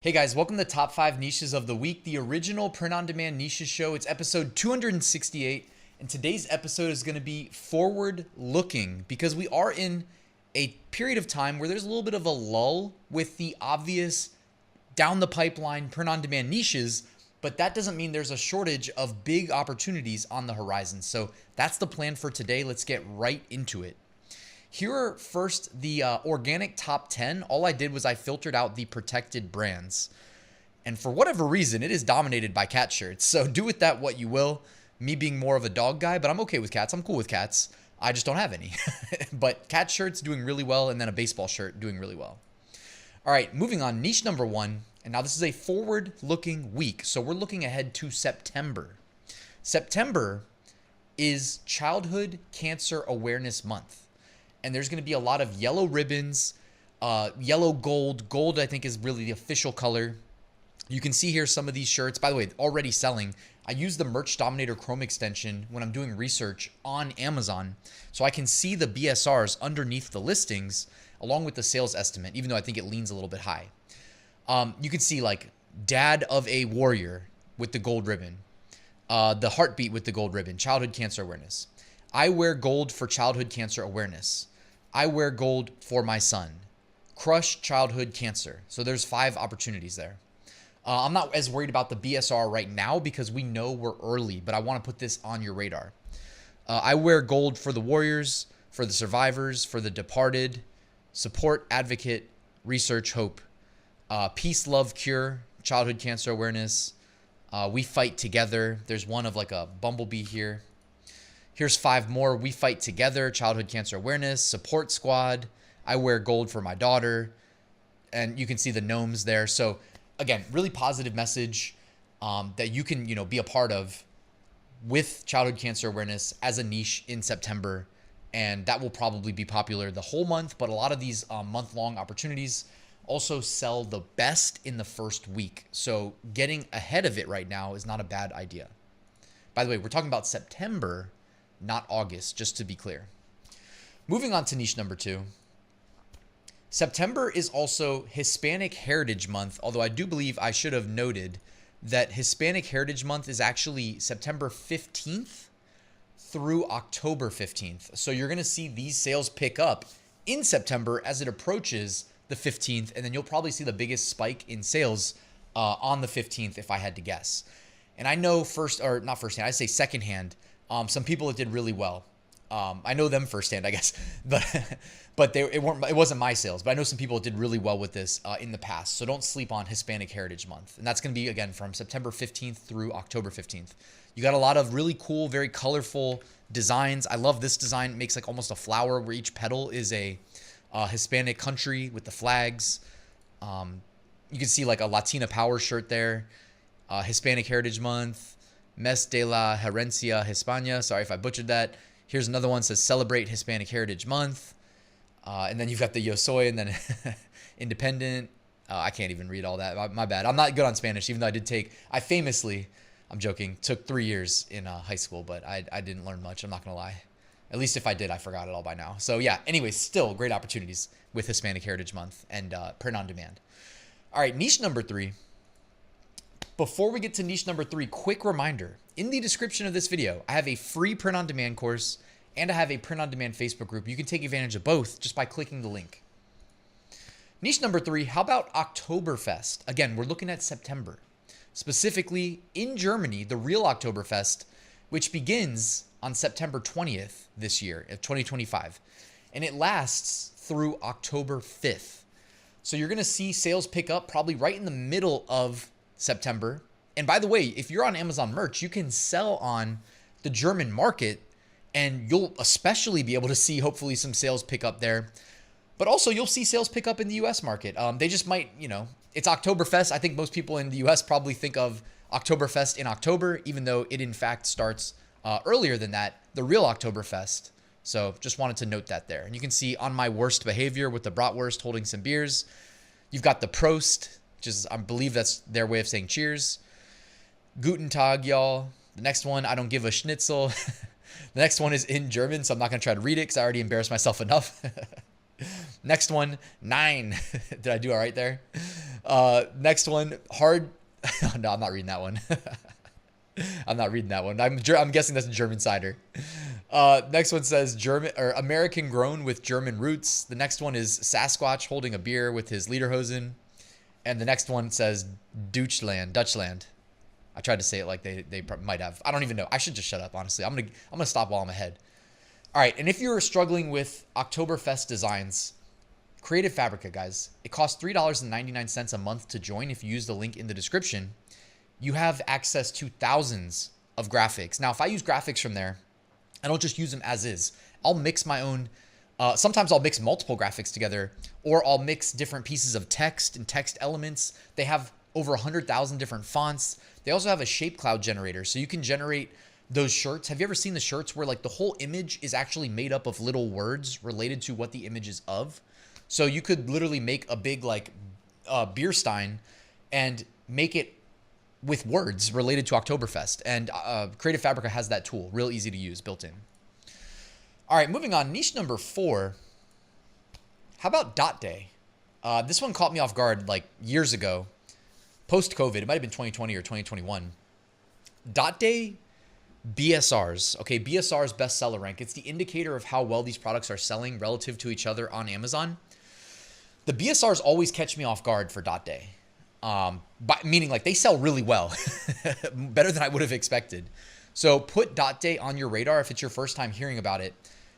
Hey guys, welcome to Top 5 Niches of the Week, the original print-on-demand niches show. It's episode 268, and today's episode is going to be forward-looking because we are in a period of time where there's a little bit of a lull with the obvious down-the-pipeline print-on-demand niches, but that doesn't mean there's a shortage of big opportunities on the horizon. So that's the plan for today. Let's get right into it. Here are first the organic top 10. All I did was I filtered out the protected brands. And for whatever reason, it is dominated by cat shirts. So do with that what you will. Me being more of a dog guy, but I'm okay with cats. I'm cool with cats. I just don't have any. But cat shirts doing really well, and then a baseball shirt doing really well. All right, moving on. Niche number 1. And now this is a forward-looking week. So we're looking ahead to September. September is Childhood Cancer Awareness Month. And there's going to be a lot of yellow ribbons, yellow gold. Gold, I think, is really the official color. You can see here some of these shirts. By the way, already selling. I use the Merch Dominator Chrome extension when I'm doing research on Amazon. So I can see the BSRs underneath the listings along with the sales estimate, even though I think it leans a little bit high. You can see like Dad of a Warrior with the gold ribbon. The Heartbeat with the gold ribbon. Childhood Cancer Awareness. I wear gold for childhood cancer awareness. I wear gold for my son. Crush childhood cancer. So there's 5 opportunities there. I'm not as worried about the BSR right now because we know we're early, but I want to put this on your radar. I wear gold for the warriors, for the survivors, for the departed, support, advocate, research, hope, peace, love, cure, childhood cancer awareness. We fight together. There's one of like a bumblebee here. Here's 5 more. We fight together. Childhood cancer awareness. Support squad. I wear gold for my daughter. And you can see the gnomes there. So again, really positive message that you can, be a part of with childhood cancer awareness as a niche in September. And that will probably be popular the whole month. But a lot of these month-long opportunities also sell the best in the first week. So getting ahead of it right now is not a bad idea. By the way, we're talking about September, not August, just to be clear. Moving on to niche number 2. September is also Hispanic Heritage Month, although I do believe I should have noted that Hispanic Heritage Month is actually September 15th through October 15th. So you're going to see these sales pick up in September as it approaches the 15th, and then you'll probably see the biggest spike in sales on the 15th if I had to guess. And I know I say secondhand, some people that did really well. I know them firsthand, I guess, but it wasn't my sales. But I know some people that did really well with this in the past. So don't sleep on Hispanic Heritage Month, and that's going to be again from September 15th through October 15th. You got a lot of really cool, very colorful designs. I love this design. It makes like almost a flower where each petal is a Hispanic country with the flags. You can see like a Latina Power shirt there. Hispanic Heritage Month. Mes de la Herencia Hispania. Sorry if I butchered that. Here's another one that says Celebrate Hispanic Heritage Month. And then you've got the Yo Soy and then Independent. I can't even read all that. My bad. I'm not good on Spanish, even though I famously, I'm joking, took 3 years in high school, but I didn't learn much. I'm not going to lie. At least if I did, I forgot it all by now. So yeah, anyways, still great opportunities with Hispanic Heritage Month and print on demand. All right, niche number 3. Before we get to niche number 3, quick reminder. In the description of this video, I have a free print-on-demand course and I have a print-on-demand Facebook group. You can take advantage of both just by clicking the link. Niche number 3, how about Oktoberfest? Again, we're looking at September. Specifically in Germany, the real Oktoberfest, which begins on September 20th this year of 2025. And it lasts through October 5th. So you're going to see sales pick up probably right in the middle of September. And by the way, if you're on Amazon merch, you can sell on the German market and you'll especially be able to see hopefully some sales pick up there. But also you'll see sales pick up in the US market. They just might, it's Oktoberfest. I think most people in the US probably think of Oktoberfest in October, even though it in fact starts earlier than that, the real Oktoberfest. So just wanted to note that there. And you can see on my worst behavior with the bratwurst holding some beers. You've got the Prost, which is, I believe that's their way of saying cheers. Guten Tag, y'all. The next one, I don't give a schnitzel. The next one is in German, so I'm not going to try to read it because I already embarrassed myself enough. Next one, 9. Did I do all right there? Next one, hard. No, I'm not reading that one. I'm not reading that one. I'm guessing that's a German cider. Next one says German or American grown with German roots. The next one is Sasquatch holding a beer with his lederhosen. And the next one says Dutchland. I tried to say it like they might have. I don't even know. I should just shut up, honestly. I'm gonna stop while I'm ahead. All right, and if you're struggling with Oktoberfest designs, Creative Fabrica, guys. It costs $3.99 a month to join. If you use the link in the description, you have access to thousands of graphics. Now, if I use graphics from there, I don't just use them as is. I'll mix my own. Sometimes I'll mix multiple graphics together, or I'll mix different pieces of text and text elements. They have over 100,000 different fonts. They also have a shape cloud generator, so you can generate those shirts. Have you ever seen the shirts where like the whole image is actually made up of little words related to what the image is of? So you could literally make a big like beer stein and make it with words related to Oktoberfest. And Creative Fabrica has that tool, real easy to use, built in. All right, moving on. Niche number 4. How about Dot Day? This one caught me off guard like years ago, post-COVID. It might have been 2020 or 2021. Dot Day BSRs. Okay, BSR's bestseller rank. It's the indicator of how well these products are selling relative to each other on Amazon. The BSRs always catch me off guard for Dot Day. Meaning like they sell really well, better than I would have expected. So put Dot Day on your radar if it's your first time hearing about it.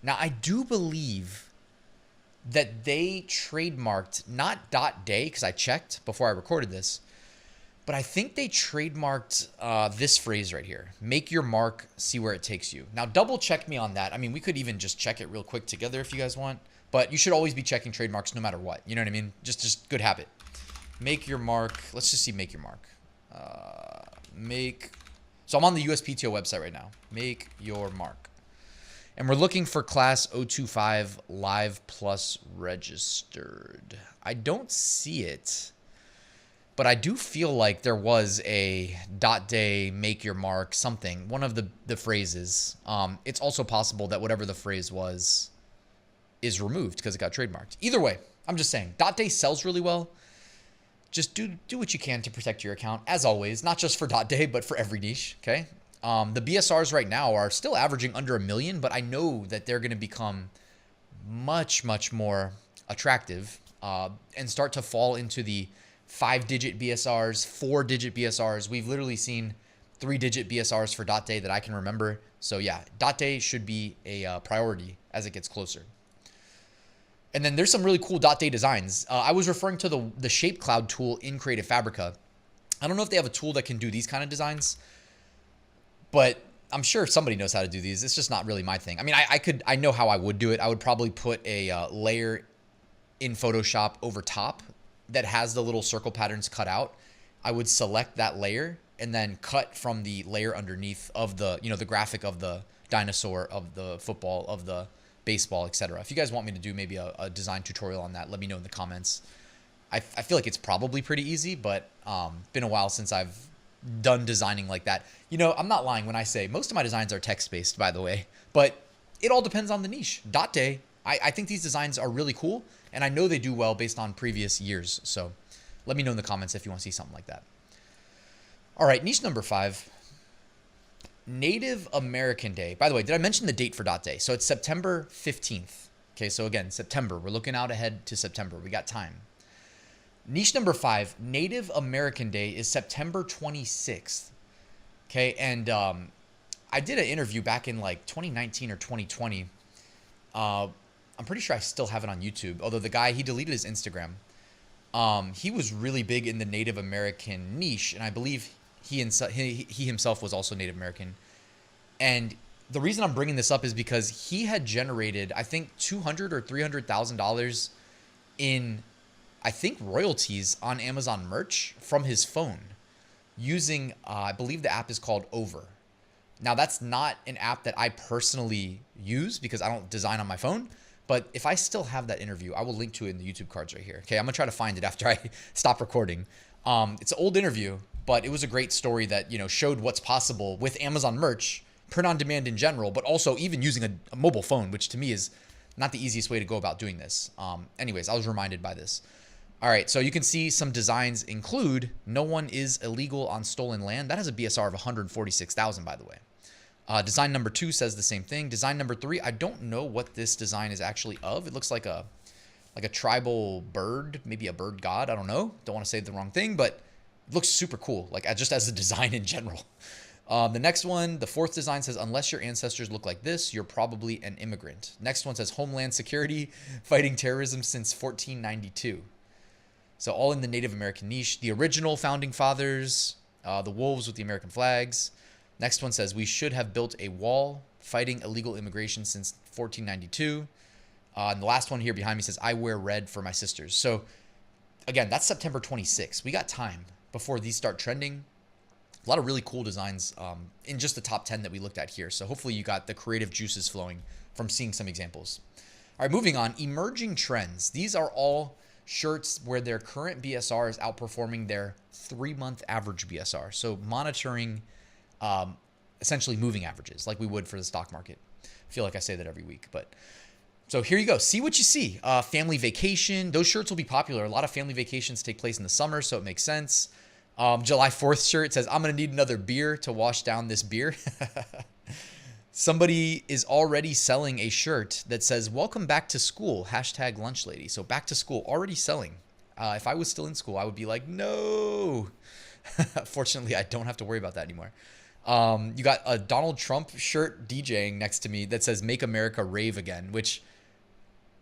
Now, I do believe that they trademarked, not Dot Day, because I checked before I recorded this, but I think they trademarked this phrase right here. Make your mark, see where it takes you. Now, double check me on that. I mean, we could even just check it real quick together if you guys want, but you should always be checking trademarks no matter what. You know what I mean? Just good habit. Make your mark. Let's just see make your mark. So I'm on the USPTO website right now. Make your mark. And we're looking for class 025 live plus registered. I don't see it, but I do feel like there was a Dot Day, make your mark, something, one of the phrases. It's also possible that whatever the phrase was is removed because it got trademarked. Either way, I'm just saying Dot Day sells really well. Just do what you can to protect your account, as always, not just for Dot Day, but for every niche, okay? The BSRs right now are still averaging under 1 million, but I know that they're going to become much, much more attractive and start to fall into the 5-digit BSRs, 4-digit BSRs. We've literally seen 3-digit BSRs for Dot Day that I can remember. So yeah, Dot Day should be a priority as it gets closer. And then there's some really cool Dot Day designs. I was referring to the Shape Cloud tool in Creative Fabrica. I don't know if they have a tool that can do these kind of designs, but I'm sure somebody knows how to do these. It's just not really my thing. I mean, I know how I would do it. I would probably put a layer in Photoshop over top that has the little circle patterns cut out. I would select that layer and then cut from the layer underneath of the, the graphic of the dinosaur, of the football, of the baseball, etc. If you guys want me to do maybe a design tutorial on that, let me know in the comments. I feel like it's probably pretty easy, but been a while since I've done designing like that. I'm not lying when I say most of my designs are text-based, by the way, but it all depends on the niche. Dot Day, I think these designs are really cool, and I know they do well based on previous years. So let me know in the comments if you want to see something like that. All right, niche number 5. Native American Day. By the way, did I mention the date for Dot Day? So it's September 15th. Okay, so again, September. We're looking out ahead to September. We got time. Niche number 5, Native American Day is September 26th. Okay, and I did an interview back in like 2019 or 2020. I'm pretty sure I still have it on YouTube, although the guy, he deleted his Instagram. He was really big in the Native American niche, and I believe he himself was also Native American. And the reason I'm bringing this up is because he had generated, I think, $200,000 or $300,000 in, I think, royalties on Amazon merch from his phone using, I believe the app is called Over. Now, that's not an app that I personally use because I don't design on my phone. But if I still have that interview, I will link to it in the YouTube cards right here. Okay, I'm going to try to find it after I stop recording. It's an old interview, but it was a great story that, showed what's possible with Amazon merch, print on demand in general, but also even using a mobile phone, which to me is not the easiest way to go about doing this. Anyways, I was reminded by this. All right, so you can see some designs include no one is illegal on stolen land. That has a BSR of 146,000, by the way. Design number 2 says the same thing. Design number 3, I don't know what this design is actually of. It looks like a tribal bird, maybe a bird god. I don't know. Don't want to say the wrong thing, but it looks super cool, like just as a design in general. The next one, the 4th design says, unless your ancestors look like this, you're probably an immigrant. Next one says Homeland Security, fighting terrorism since 1492. So all in the Native American niche. The original founding fathers, the wolves with the American flags. Next one says, we should have built a wall, fighting illegal immigration since 1492. And the last one here behind me says, I wear red for my sisters. So again, that's September 26th. We got time before these start trending. A lot of really cool designs in just the top 10 that we looked at here. So hopefully you got the creative juices flowing from seeing some examples. All right, moving on. Emerging trends. These are all shirts where their current BSR is outperforming their 3-month average BSR. So monitoring essentially moving averages like we would for the stock market. I feel like I say that every week, but so here you go. See what you see. Family vacation. Those shirts will be popular. A lot of family vacations take place in the summer, so it makes sense. July 4th shirt says, I'm going to need another beer to wash down this beer. Somebody is already selling a shirt that says, welcome back to school, #lunchlady. So back to school, already selling. If I was still in school, I would be like, no. Fortunately, I don't have to worry about that anymore. You got a Donald Trump shirt DJing next to me that says, make America rave again, which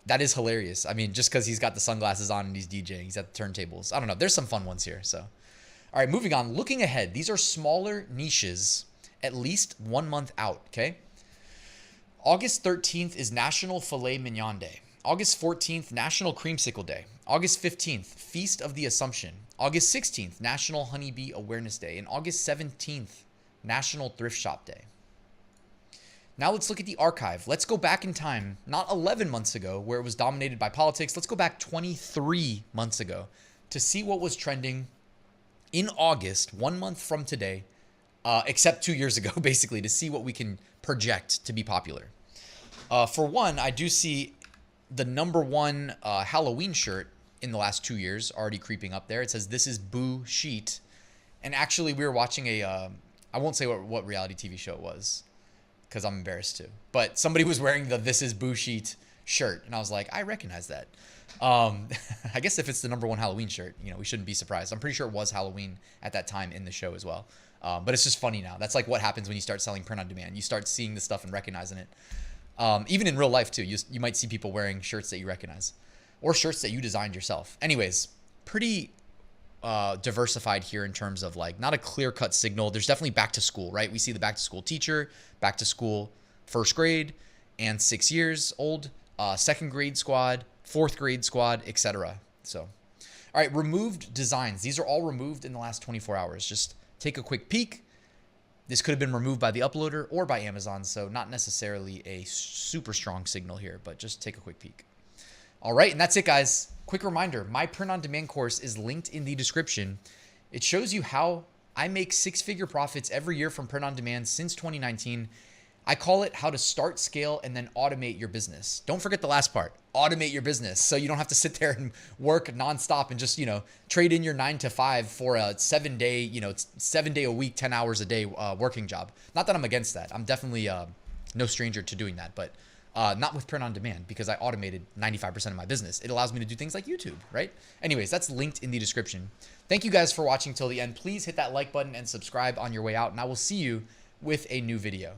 that is hilarious. I mean, just because he's got the sunglasses on and he's DJing, he's at the turntables. I don't know. There's some fun ones here. So, all right, moving on. Looking ahead, these are smaller niches, at least 1 month out, okay? August 13th is National Filet Mignon Day. August 14th, National Creamsicle Day. August 15th, Feast of the Assumption. August 16th, National Honeybee Awareness Day. And August 17th, National Thrift Shop Day. Now let's look at the archive. Let's go back in time, not 11 months ago where it was dominated by politics. Let's go back 23 months ago to see what was trending in August, 1 month from today, except 2 years ago, basically, to see what we can project to be popular. For one, I do see the #1 Halloween shirt in the last 2 years already creeping up there. It says, this is Boo Sheet. And actually, we were watching I won't say what reality TV show it was because I'm embarrassed to. But somebody was wearing the This is Boo Sheet shirt. And I was like, I recognize that. I guess if it's the #1 Halloween shirt, we shouldn't be surprised. I'm pretty sure it was Halloween at that time in the show as well. But it's just funny now. That's like what happens when you start selling print on demand. You start seeing the stuff and recognizing it. Even in real life too, you might see people wearing shirts that you recognize or shirts that you designed yourself. Anyways, pretty diversified here in terms of like not a clear-cut signal. There's definitely back to school, right? We see the back to school teacher, back to school 1st grade and 6 years old, 2nd grade squad, 4th grade squad, etc. So, all right, removed designs. These are all removed in the last 24 hours. Just take a quick peek. This could have been removed by the uploader or by Amazon, so not necessarily a super strong signal here, but just take a quick peek. All right, and that's it, guys. Quick reminder, my print-on-demand course is linked in the description. It shows you how I make 6-figure profits every year from print-on-demand since 2019. I call it how to start, scale, and then automate your business. Don't forget the last part, automate your business, so you don't have to sit there and work nonstop and just, trade in your 9 to 5 for a 7-day, 7-day a week, 10 hours a day working job. Not that I'm against that. I'm definitely no stranger to doing that, but not with print on demand because I automated 95% of my business. It allows me to do things like YouTube, right? Anyways, that's linked in the description. Thank you guys for watching till the end. Please hit that like button and subscribe on your way out, and I will see you with a new video.